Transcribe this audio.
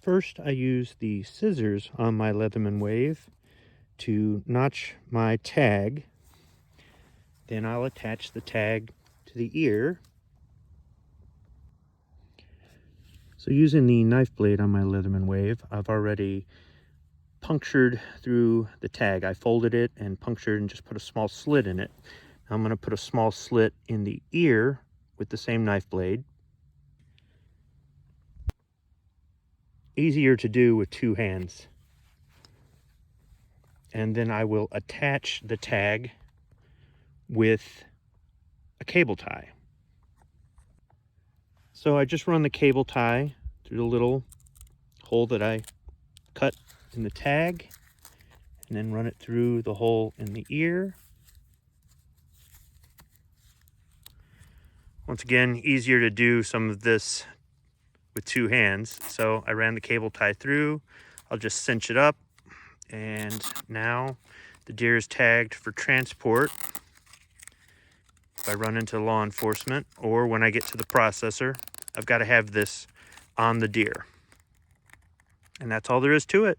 First, I use the scissors on my Leatherman Wave to notch my tag. Then I'll attach the tag to the ear. So using the knife blade on my Leatherman Wave, I've already punctured through the tag. I folded it and punctured and just put a small slit in it. Now I'm going to put a small slit in the ear with the same knife blade. Easier to do with two hands. And then I will attach the tag with a cable tie. So I just run the cable tie through the little hole that I cut in the tag, and then run it through the hole in the ear. Once again, easier to do some of this with two hands. So I ran the cable tie through. I'll just cinch it up, and now the deer is tagged for transport. If I run into law enforcement or when I get to the processor, I've got to have this on the deer. And that's all there is to it.